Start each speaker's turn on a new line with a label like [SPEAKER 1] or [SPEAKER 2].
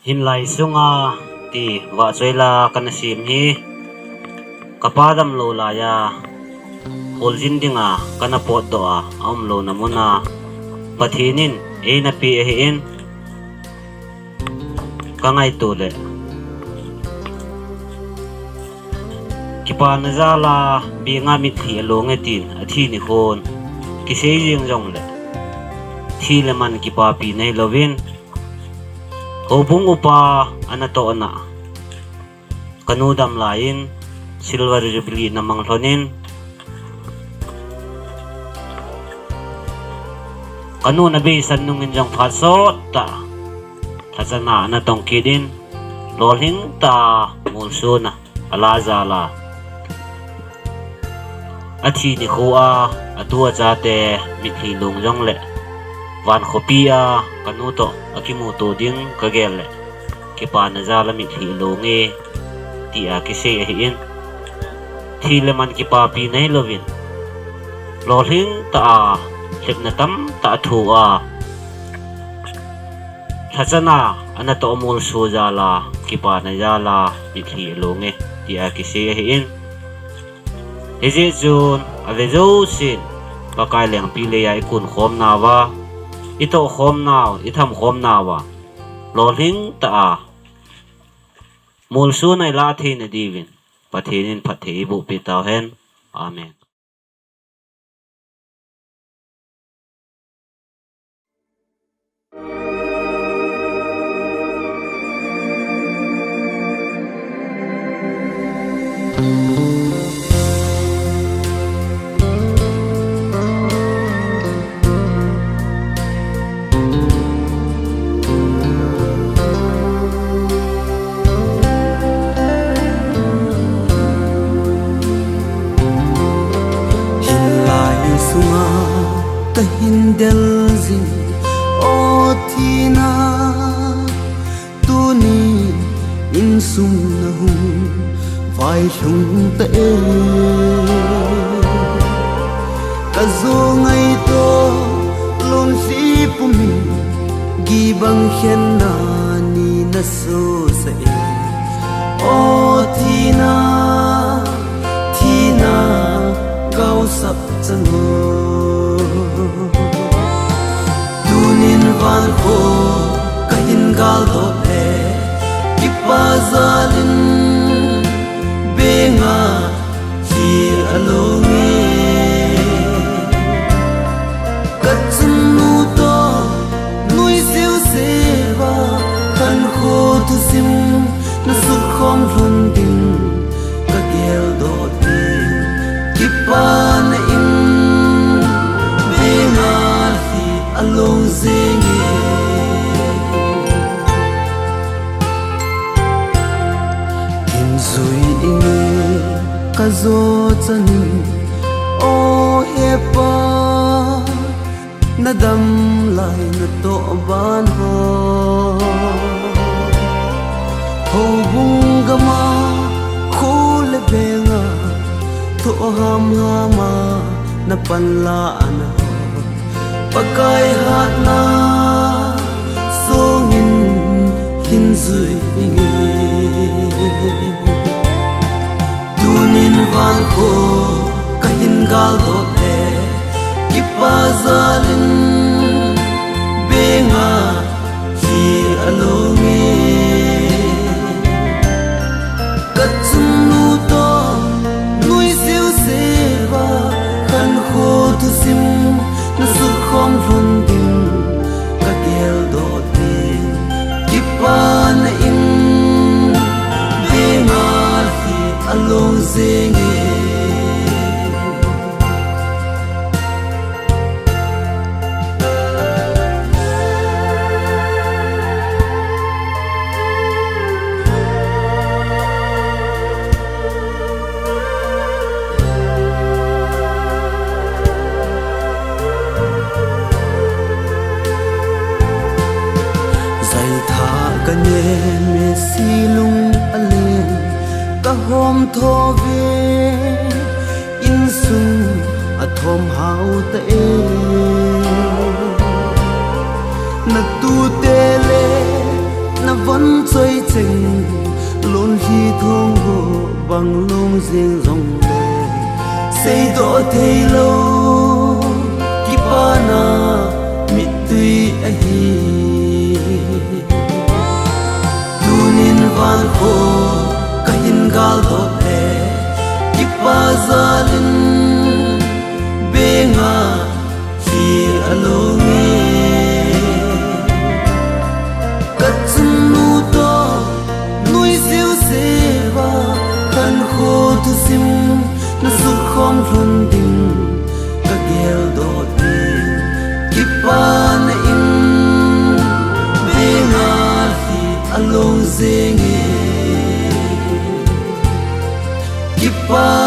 [SPEAKER 1] hin lai sunga ti wa choila kan sim hi kapadam lo la ya hol jin dinga kana pot do a om lo namuna pathinin e na pi e in kangai tu le kipa na zala bi nga mi thi lo nge tin a thi ni khon ki sei jing jong le thi le man kipa pi nei lovin hobung upa anato ana kanudam lain silver jubilee namang thonin kanu na be san nungin jang phaso ta thasana na tong kidin lolhing ta mulsuna ala zala athi ni khoa atua chate mithi lung jong le van khopia kanu to akimu to ding kagel le kipa na zala mithi lunge ti a ki se hin thi le man kipa pi nei lovin lolhing ta lepna tam ta thu a thachana ana to mul su jala kipa na jala mithi lunge ti a ki se hin heje jun ave zo sin pakai leng pi le ai kun khom na wa ito khom naw itham khom nawa lolhing ta mul su nai la thi na divin pathinin phathe bu pi taw hen amen
[SPEAKER 2] Hindel zin othina tuni in sum na hum vai thung te ka zo ngai to lon si pumi gi bang khen na ni na so se othina thina gau sap chango tunin van ko kahin gal do le kipa zalin benga fi alonge katnu to nui siu seva kan kho tu sim na su khom lun din ka gel do din kipa na in along zingi kim zui ingi kazo chani o hepa nadam lai na to ban ho ho bungama khul benga to ham hama na panla ana pakai hat na songin hin zui ingi tunin van ko kahin gal do le kipa zalin benga fi alonge katnu to nui siu seva kan kho tu sim na su khom lun din ka gel do din kipa na in benga fi along zingi me silung alen ka hom tho ve in sung athom hau te na tu te le na con chơi chừng luôn khi thương hồ bằng lung riêng dòng đời xây đỏ thấy lâu khi pa na mít tùy ai tunin van khô kahin gal đỏ hè khi pa zalin benga khi alone tu sim na sur khom run ding ka gel do tin ki pa na in be na hi along zing ki pa